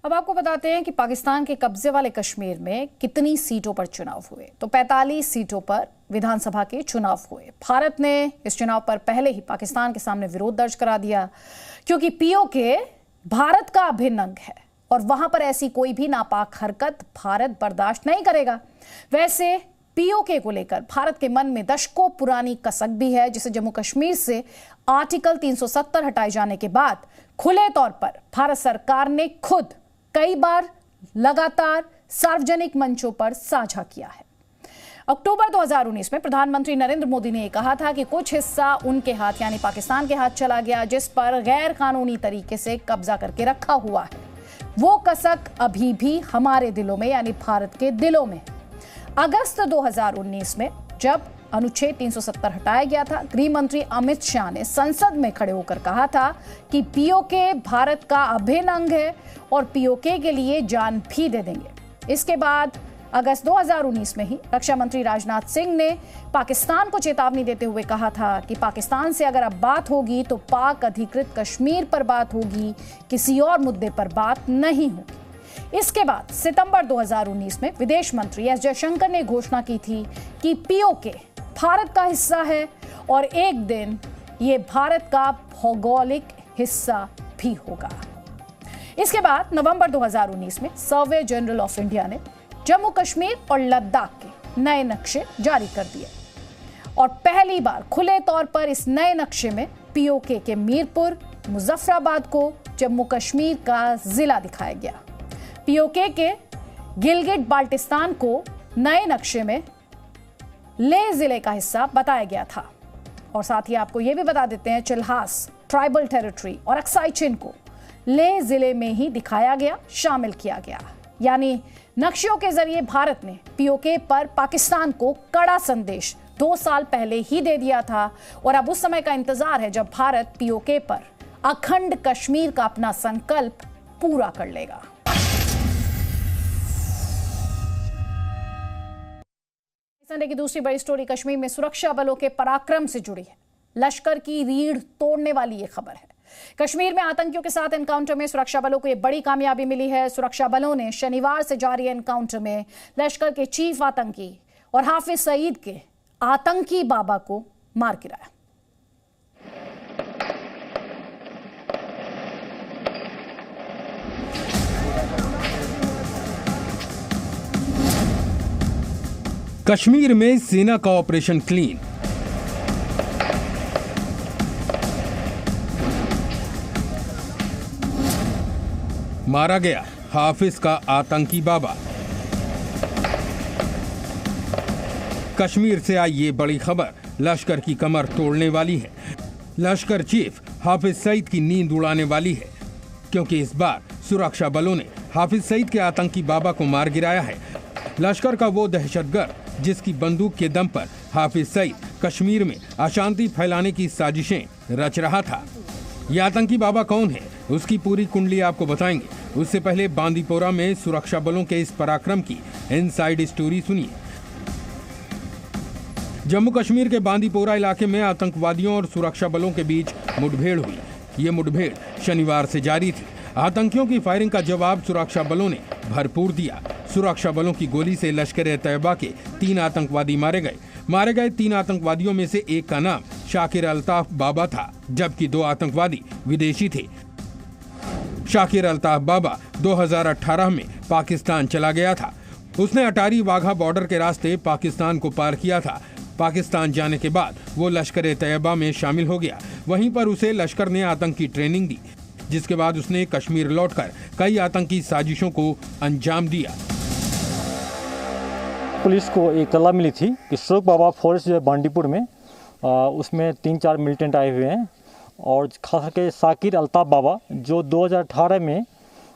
अब आपको बताते हैं कि पाकिस्तान के कब्जे वाले कश्मीर में कितनी सीटों पर चुनाव हुए। तो 45 सीटों पर विधानसभा के चुनाव हुए। भारत ने इस चुनाव पर पहले ही पाकिस्तान के सामने विरोध दर्ज करा दिया, क्योंकि पीओके भारत का अभिन्न अंग है और वहां पर ऐसी कोई भी नापाक हरकत भारत बर्दाश्त नहीं करेगा। वैसे पीओके को लेकर भारत के मन में दशकों पुरानी कसक भी है, जिसे जम्मू कश्मीर से आर्टिकल 370 हटाए जाने के बाद खुले तौर पर भारत सरकार ने खुद कई बार लगातार सार्वजनिक मंचों पर साझा किया है। अक्टूबर 2019 में प्रधानमंत्री नरेंद्र मोदी ने कहा था कि कुछ हिस्सा उनके हाथ यानी पाकिस्तान के हाथ चला गया, जिस पर गैर कानूनी तरीके से कब्जा करके रखा हुआ है। वो कसक अभी भी हमारे दिलों में यानी भारत के दिलों में। अगस्त 2019 में जब अनुच्छेद 370 हटाया गया था, गृह मंत्री अमित शाह ने संसद में खड़े होकर कहा था कि पीओके भारत का अभिन्न अंग है और पीओके के लिए जान भी दे देंगे। इसके बाद अगस्त 2019 में ही रक्षा मंत्री राजनाथ सिंह ने पाकिस्तान को चेतावनी देते हुए कहा था कि पाकिस्तान से अगर अब बात होगी तो पाक अधिकृत कश्मीर पर बात होगी, किसी और मुद्दे पर बात नहीं होगी। इसके बाद सितंबर 2019 में विदेश मंत्री एस जयशंकर ने घोषणा की थी कि पीओके भारत का हिस्सा है और एक दिन ये भारत का भौगोलिक हिस्सा भी होगा। इसके बाद नवंबर 2019 में सर्वे जनरल ऑफ इंडिया ने जम्मू कश्मीर और लद्दाख के नए नक्शे जारी कर दिए और पहली बार खुले तौर पर इस नए नक्शे में पीओके के मीरपुर, मुजफ्फराबाद को जम्मू कश्मीर का जिला दिखाया गया। पीओके के गिलगिट बाल्टिस्तान को नए नक्शे में लेह जिले का हिस्सा बताया गया था। और साथ ही आपको यह भी बता देते हैं, चिल्हास ट्राइबल टेरिटरी और अक्साई चिन को लेह जिले में ही दिखाया गया, शामिल किया गया। यानी नक्शों के जरिए भारत ने पीओके पर पाकिस्तान को कड़ा संदेश 2 साल पहले ही दे दिया था और अब उस समय का इंतजार है जब भारत पीओके पर अखंड कश्मीर का अपना संकल्प पूरा कर लेगा। संडे की दूसरी बड़ी स्टोरी कश्मीर में सुरक्षा बलों के पराक्रम से जुड़ी है। लश्कर की रीढ़ तोड़ने वाली ये खबर है। कश्मीर में आतंकियों के साथ एनकाउंटर में सुरक्षा बलों को यह बड़ी कामयाबी मिली है। सुरक्षा बलों ने शनिवार से जारी एनकाउंटर में लश्कर के चीफ आतंकी और हाफिज सईद के आतंकी बाबा को मार गिराया। कश्मीर में सेना का ऑपरेशन क्लीन। मारा गया हाफिज का आतंकी बाबा। कश्मीर से आई ये बड़ी खबर लश्कर की कमर तोड़ने वाली है। लश्कर चीफ हाफिज सईद की नींद उड़ाने वाली है, क्योंकि इस बार सुरक्षा बलों ने हाफिज सईद के आतंकी बाबा को मार गिराया है। लश्कर का वो दहशतगर्द जिसकी बंदूक के दम पर हाफिज सईद कश्मीर में अशांति फैलाने की साजिशें रच रहा था। यह आतंकी बाबा कौन है, उसकी पूरी कुंडली आपको बताएंगे। उससे पहले बांदीपोरा में सुरक्षा बलों के इस पराक्रम की इनसाइड स्टोरी सुनिए। जम्मू कश्मीर के बांदीपोरा इलाके में आतंकवादियों और सुरक्षा बलों के बीच मुठभेड़ हुई। ये मुठभेड़ शनिवार से जारी थी। आतंकियों की फायरिंग का जवाब सुरक्षा बलों ने भरपूर दिया। सुरक्षा बलों की गोली से लश्कर-ए-तैयबा के 3 आतंकवादी मारे गए 3 आतंकवादियों में से एक का नाम शाकिर अल्ताफ बाबा था, जबकि 2 आतंकवादी विदेशी थे। शाकिर अल्ताफ बाबा 2018 में पाकिस्तान चला गया था। उसने अटारी वाघा बॉर्डर के रास्ते पाकिस्तान को पार किया था। पाकिस्तान जाने के बाद वो लश्कर-ए-तैयबा में शामिल हो गया। वहीं पर उसे लश्कर ने आतंकी ट्रेनिंग दी, जिसके बाद उसने कश्मीर लौटकर कई आतंकी साजिशों को अंजाम दिया। पुलिस को एक तलब मिली थी कि शोक बाबा फॉरेस्ट जो है बांडीपुर में, उसमें 3-4 मिलिटेंट आए हुए हैं और खास करके शाकिर अल्ताफ बाबा जो 2018 में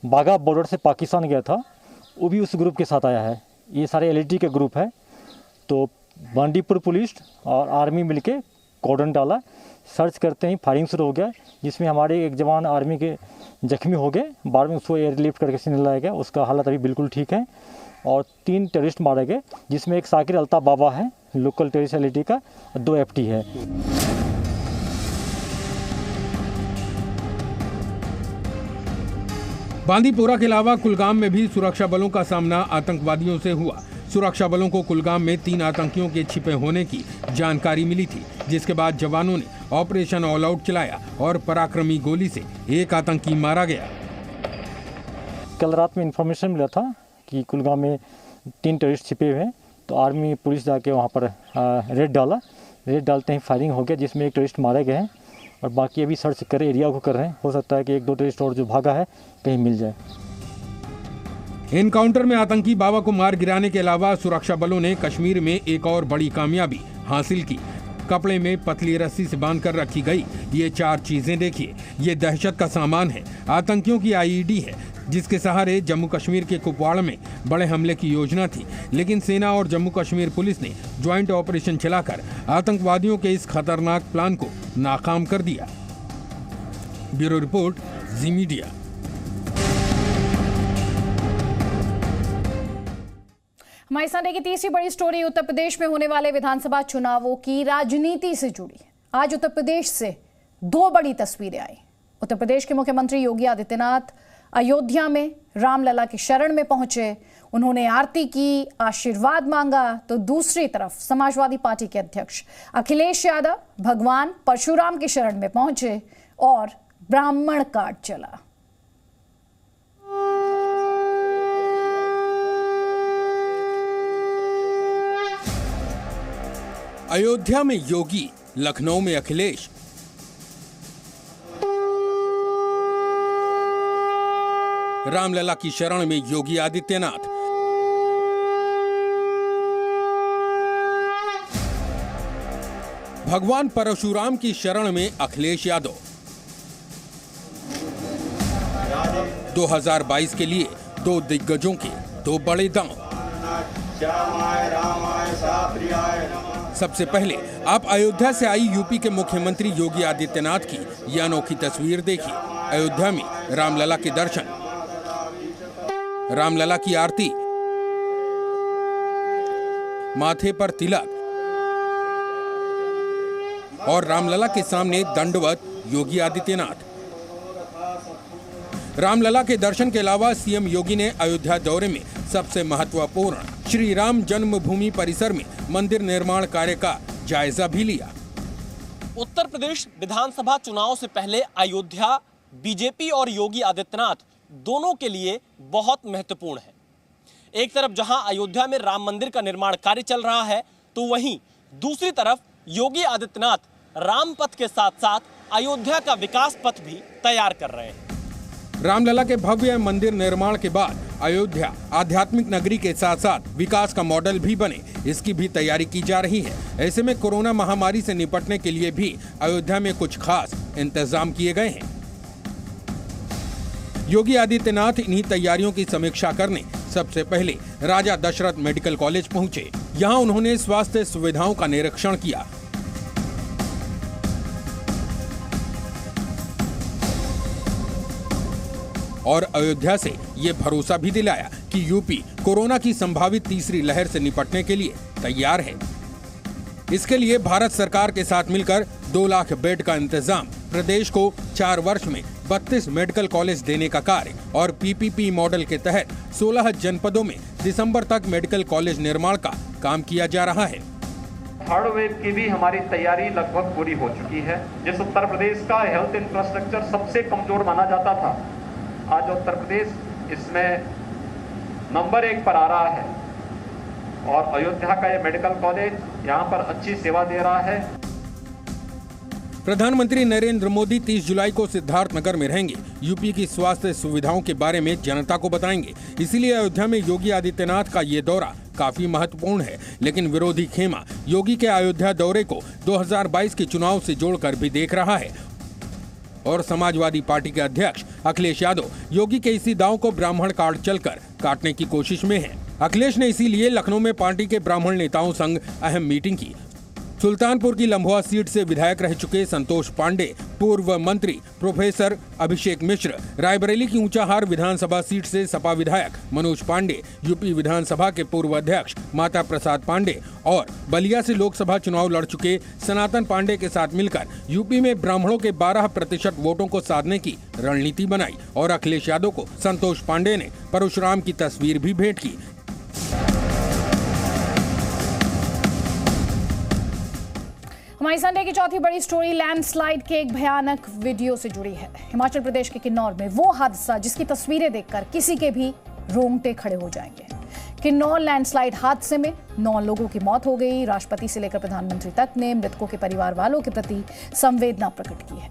बाघा बॉर्डर से पाकिस्तान गया था, वो भी उस ग्रुप के साथ आया है। ये सारे एलईटी के ग्रुप है। तो बांडीपुर पुलिस और आर्मी मिलके कॉर्डन डाला, सर्च करते ही फायरिंग शुरू हो गया, जिसमें हमारे एक जवान आर्मी के जख्मी हो गए। बाद में उसको एयरलिफ्ट करके सीने लाया गया, उसका हालत अभी बिल्कुल ठीक है। और 3 टेररिस्ट मारे गए, जिसमें एक शाकिर अल्ताफ बाबा है लोकल टेररिस्ट एलईटी का, 2 एफटी है। बांदीपोरा के अलावा कुलगाम में भी सुरक्षा बलों का सामना आतंकवादियों से हुआ। सुरक्षा बलों को कुलगाम में 3 आतंकियों के छिपे होने की जानकारी मिली थी, जिसके बाद जवानों ने ऑपरेशन ऑल आउट चलाया और पराक्रमी गोली से एक आतंकी मारा गया। कल रात में इंफॉर्मेशन मिला था कि कुलगाम में 3 टेररिस्ट छिपे हुए हैं, तो आर्मी पुलिस जाके वहाँ पर रेड डाला। रेड डालते ही फायरिंग हो गया, जिसमें एक टेररिस्ट मारे गए हैं और बाकी अभी सर्च कर एरिया को कर रहे हैं। हो सकता है कि 1-2 टेररिस्ट और जो भागा है कहीं मिल जाए। एनकाउंटर में आतंकी बाबा को मार गिराने के अलावा सुरक्षा बलों ने कश्मीर में एक और बड़ी कामयाबी हासिल की। कपड़े में पतली रस्सी से बांधकर रखी गई ये 4 चीजें देखिए। ये दहशत का सामान है, आतंकियों की आईईडी है, जिसके सहारे जम्मू कश्मीर के कुपवाड़ा में बड़े हमले की योजना थी, लेकिन सेना और जम्मू कश्मीर पुलिस ने ज्वाइंट ऑपरेशन चलाकर आतंकवादियों के इस खतरनाक प्लान को नाकाम कर दिया। ब्यूरो रिपोर्ट, जी मीडिया। हमारे संडे की तीसरी बड़ी स्टोरी उत्तर प्रदेश में होने वाले विधानसभा चुनावों की राजनीति से जुड़ी है। आज उत्तर प्रदेश से 2 बड़ी तस्वीरें आई। उत्तर प्रदेश के मुख्यमंत्री योगी आदित्यनाथ अयोध्या में रामलला की शरण में पहुंचे, उन्होंने आरती की, आशीर्वाद मांगा, तो दूसरी तरफ समाजवादी पार्टी के अध्यक्ष अखिलेश यादव भगवान परशुराम की शरण में पहुंचे और ब्राह्मण कार्ड चला। अयोध्या में योगी, लखनऊ में अखिलेश। रामलला की शरण में योगी आदित्यनाथ। भगवान परशुराम की शरण में अखिलेश यादव। 2022 के लिए 2 दिग्गजों के 2 बड़े दांव। सबसे पहले आप अयोध्या से आई यूपी के मुख्यमंत्री योगी आदित्यनाथ की यह अनोखी तस्वीर देखिए। अयोध्या में रामलला के दर्शन, रामलला की आरती, माथे पर तिलक और रामलला के सामने दंडवत योगी आदित्यनाथ। रामलला के दर्शन के अलावा सीएम योगी ने अयोध्या दौरे में सबसे महत्वपूर्ण श्री राम जन्मभूमि परिसर में मंदिर निर्माण कार्य का जायजा भी लिया। उत्तर प्रदेश विधानसभा चुनाव से पहले अयोध्या बीजेपी और योगी आदित्यनाथ दोनों के लिए बहुत महत्वपूर्ण है। एक तरफ जहां अयोध्या में राम मंदिर का निर्माण कार्य चल रहा है, तो वहीं दूसरी तरफ योगी आदित्यनाथ राम पथ के साथ साथ अयोध्या का विकास पथ भी तैयार कर रहे हैं। रामलला के भव्य मंदिर निर्माण के बाद अयोध्या आध्यात्मिक नगरी के साथ साथ विकास का मॉडल भी बने, इसकी भी तैयारी की जा रही है। ऐसे में कोरोना महामारी से निपटने के लिए भी अयोध्या में कुछ खास इंतजाम किए गए हैं। योगी आदित्यनाथ इन्हीं तैयारियों की समीक्षा करने सबसे पहले राजा दशरथ मेडिकल कॉलेज पहुंचे। यहां उन्होंने स्वास्थ्य सुविधाओं का निरीक्षण किया। और अयोध्या से ये भरोसा भी दिलाया कि यूपी कोरोना की संभावित तीसरी लहर से निपटने के लिए तैयार है। इसके लिए भारत सरकार के साथ मिलकर 2 लाख बेड का इंतजाम, प्रदेश को 4 वर्ष में 32 मेडिकल कॉलेज देने का कार्य और पीपीपी मॉडल के तहत 16 जनपदों में दिसंबर तक मेडिकल कॉलेज निर्माण का काम किया जा रहा है। थर्ड वेव की भी हमारी तैयारी लगभग पूरी हो चुकी है। जिस उत्तर प्रदेश का हेल्थ इंफ्रास्ट्रक्चर सबसे कमजोर माना जाता था, आज उत्तर प्रदेश इसमें नंबर 1 पर आ रहा है और अयोध्या का ये मेडिकल कॉलेज यहाँ पर अच्छी सेवा दे रहा है। प्रधानमंत्री नरेंद्र मोदी 30 जुलाई को सिद्धार्थनगर में रहेंगे। यूपी की स्वास्थ्य सुविधाओं के बारे में जनता को बताएंगे। इसीलिए अयोध्या में योगी आदित्यनाथ का ये दौरा काफी महत्वपूर्ण है। लेकिन विरोधी खेमा योगी के अयोध्या दौरे को 2022 के चुनाव से जोड़कर भी देख रहा है और समाजवादी पार्टी के अध्यक्ष अखिलेश यादव योगी के इसी दांव को ब्राह्मण कार्ड चलकर काटने की कोशिश में है। अखिलेश ने इसीलिए लखनऊ में पार्टी के ब्राह्मण नेताओं संग अहम मीटिंग की सुल्तानपुर की लम्भुआ सीट से विधायक रह चुके संतोष पांडे, पूर्व मंत्री प्रोफेसर अभिषेक मिश्र, रायबरेली की ऊंचाहार विधानसभा सीट से सपा विधायक मनोज पांडे, यूपी विधानसभा के पूर्व अध्यक्ष माता प्रसाद पांडे और बलिया से लोकसभा चुनाव लड़ चुके सनातन पांडे के साथ मिलकर यूपी में ब्राह्मणों के 12% वोटों को साधने की रणनीति बनाई और अखिलेश यादव को संतोष पांडे ने परशुराम की तस्वीर भी भेंट की। हमारी संडे की चौथी बड़ी स्टोरी लैंडस्लाइड के एक भयानक वीडियो से जुड़ी है। हिमाचल प्रदेश के किन्नौर में वो हादसा जिसकी तस्वीरें देखकर किसी के भी रोंगटे खड़े हो जाएंगे। किन्नौर लैंडस्लाइड हादसे में 9 लोगों की मौत हो गई। राष्ट्रपति से लेकर प्रधानमंत्री तक ने मृतकों के परिवार वालों के प्रति संवेदना प्रकट की है।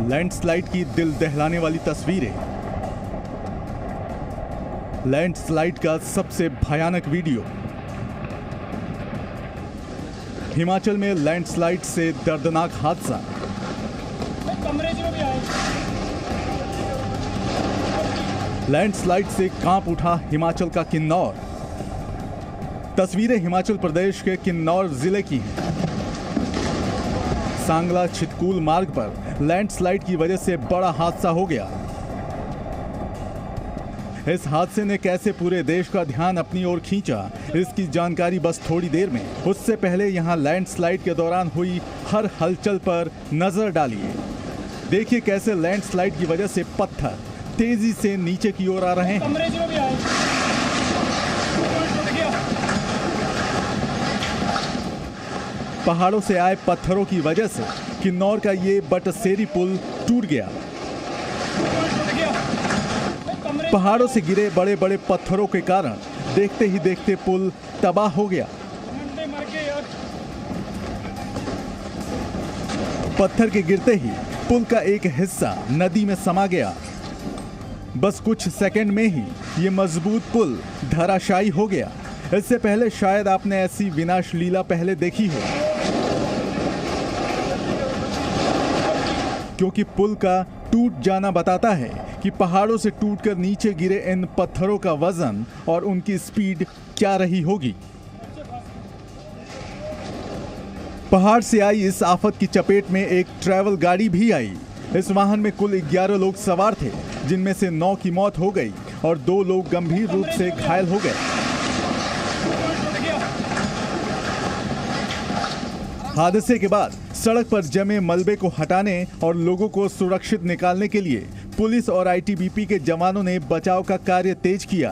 लैंडस्लाइड की दिल दहलाने वाली तस्वीरें, लैंडस्लाइड का सबसे भयानक वीडियो। हिमाचल में लैंडस्लाइड से दर्दनाक हादसा। लैंडस्लाइड से कांप उठा हिमाचल का किन्नौर। तस्वीरें हिमाचल प्रदेश के किन्नौर जिले की हैं। सांगला छितकुल मार्ग पर लैंडस्लाइड की वजह से बड़ा हादसा हो गया। इस हादसे ने कैसे पूरे देश का ध्यान अपनी ओर खींचा, इसकी जानकारी बस थोड़ी देर में। उससे पहले यहां लैंडस्लाइड के दौरान हुई हर हलचल पर नजर डालिए। देखिए कैसे लैंडस्लाइड की वजह से पत्थर तेजी से नीचे की ओर आ रहे हैं। पहाड़ों से आए पत्थरों की वजह से किन्नौर का ये बटसेरी पुल टूट गया। पहाड़ों से गिरे बड़े बड़े पत्थरों के कारण देखते ही देखते पुल तबाह हो गया। पत्थर के गिरते ही पुल का एक हिस्सा नदी में समा गया। बस कुछ सेकंड में ही ये मजबूत पुल धराशायी हो गया। इससे पहले शायद आपने ऐसी विनाश लीला पहले देखी हो, क्योंकि पुल का टूट जाना बताता है कि पहाड़ों से टूटकर नीचे गिरे इन पत्थरों का वजन और उनकी स्पीड क्या रही होगी। पहाड़ से आई इस आफत की चपेट में एक ट्रैवल गाड़ी भी आई। इस वाहन में कुल 11 लोग सवार थे, जिनमें से 9 की मौत हो गई और 2 लोग गंभीर रूप से घायल हो गए। हादसे के बाद सड़क पर जमे मलबे को हटाने और लोगों को सुरक्षित निकालने के लिए पुलिस और आईटीबीपी के जवानों ने बचाव का कार्य तेज किया।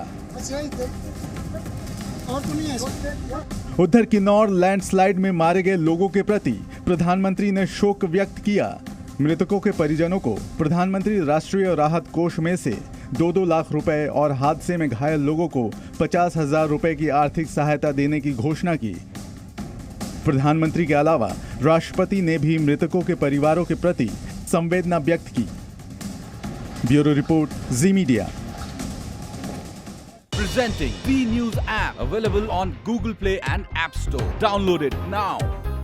उधर किन्नौर लैंडस्लाइड में मारे गए लोगों के प्रति प्रधानमंत्री ने शोक व्यक्त किया। मृतकों के परिजनों को प्रधानमंत्री राष्ट्रीय राहत कोष में से 2-2 लाख रुपए और हादसे में घायल लोगों को 50,000 रुपए की आर्थिक सहायता देने की घोषणा की। प्रधानमंत्री के अलावा राष्ट्रपति ने भी मृतकों के परिवारों के प्रति संवेदना व्यक्त की। Bureau report, ji media. Presenting B News app, available on Google Play and App Store. Download it now.